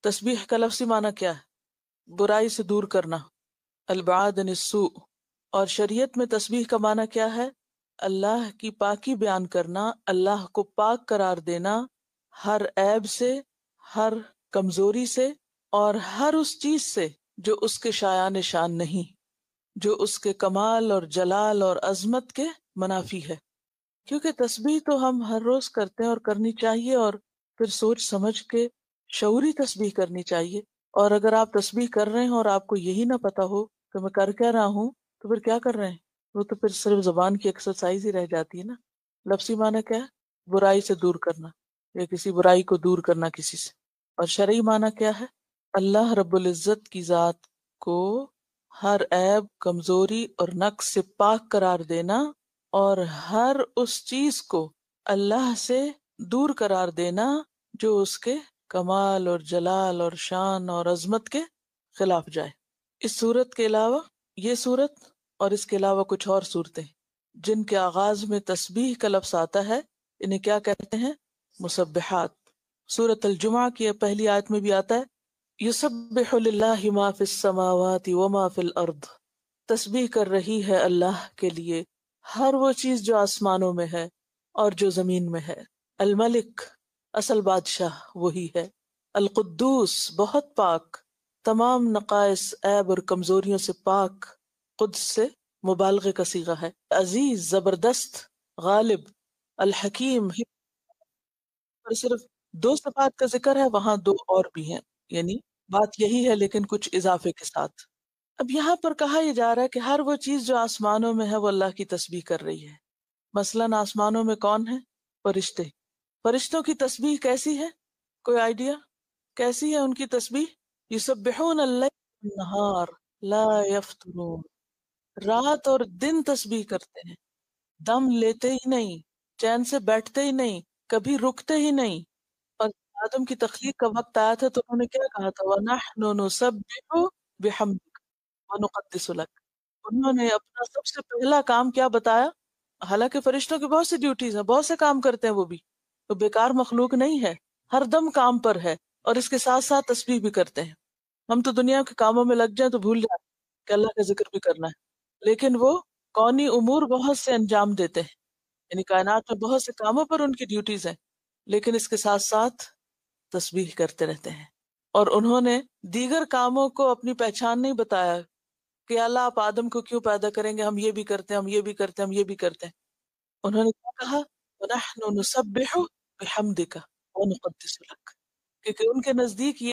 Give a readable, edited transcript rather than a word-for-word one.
तस्बीह का लफ्ज़ी माना क्या है? बुराई से दूर करना, अलबाद अनिस्सू। और शरीयत में तस्बीह का माना क्या है? अल्लाह की पाकी बयान करना, अल्लाह को पाक करार देना हर ऐब से, हर कमजोरी से और हर उस चीज से जो उसके शायान शान नहीं, जो उसके कमाल और जलाल और अजमत के मनाफी है। क्योंकि तस्बीह तो हम हर रोज करते हैं और करनी चाहिए, और फिर सोच समझ के शऊरी तस्बीह करनी चाहिए। और अगर आप तस्बीह कर रहे हैं और आपको यही ना पता हो कि मैं कर क्या रहा हूँ, तो फिर क्या कर रहे हैं? वो तो फिर सिर्फ जबान की एक्सरसाइज ही रह जाती है ना। लफ्सी माना क्या है? बुराई से दूर करना, या किसी बुराई को दूर करना किसी से। और शरई माना क्या है? अल्लाह रब्बुल इज्जत की जात को हर ऐब, कमजोरी और नक्स से पाक करार देना, और हर उस चीज को अल्लाह से दूर करार देना जो उसके कमाल और जलाल और शान और अजमत के खिलाफ जाए। इस सूरत के अलावा, ये सूरत और इसके अलावा कुछ और सूरतें जिनके आगाज में तस्बीह का लफ्ज आता है, इन्हें क्या कहते हैं? मुसब्बिहात। सूरत अल जुमा की पहली आयत में भी आता है, युसब्बिहु लिल्लाहि मा फिस समावाति व मा फिल अर्द। तस्बीह कर रही है अल्लाह के लिए हर वो चीज जो आसमानों में है और जो जमीन में है। अल मलिक, असल बादशाह वही है। अल कुद्दूस, बहुत पाक, तमाम नकाइस, ऐब और कमजोरियों से पाक। कुद्स से मुबालगे का सीगा है। अजीज, जबरदस्त, गालिब। अल हकीम, पर सिर्फ दो सिफात का जिक्र है, वहां दो और भी हैं, यानी बात यही है लेकिन कुछ इजाफे के साथ। अब यहाँ पर कहा यह जा रहा है कि हर वो चीज जो आसमानों में है वो अल्लाह की तस्बीह कर रही है। मसलन आसमानों में कौन है? फरिश्ते। फरिश्तों की तस्बीह कैसी है? कोई आइडिया? कैसी है उनकी तस्बीह? युसब्बिहून अल-लैल वन-नहार ला यफ्तुरून। रात और दिन तस्बीह करते हैं, दम लेते ही नहीं, चैन से बैठते ही नहीं, कभी रुकते ही नहीं। और आदम की तख्लीक का वक्त आया था तो उन्होंने क्या कहा था? वनहनु नुसब्बिहु बिहम्दिक व नुक़द्दिसु लक। उन्होंने अपना सबसे पहला काम क्या बताया? हालांकि फरिश्तों की बहुत सी ड्यूटीज हैं, बहुत से काम करते हैं वो भी, तो बेकार मखलूक नहीं है, हर दम काम पर है, और इसके साथ साथ तस्बीह भी करते हैं। हम तो दुनिया के कामों में लग जाए तो भूल जाते हैं कि अल्लाह का जिक्र भी करना है, लेकिन वो कौनी उमूर बहुत से अंजाम देते हैं, यानी कायनात में बहुत से कामों पर उनकी ड्यूटीज हैं, लेकिन इसके साथ साथ तस्बीह करते रहते हैं। और उन्होंने दीगर कामों को अपनी पहचान नहीं बताया कि अल्लाह आप आदम को क्यों पैदा करेंगे, हम ये भी करते हैं, हम ये भी करते हैं, हम ये भी करते हैं। उन्होंने क्या कहा? वनहनु नुसब्बिहु बिहम्दिका व नुक़द्दिसु लक। क्योंकि उनके नजदीक ये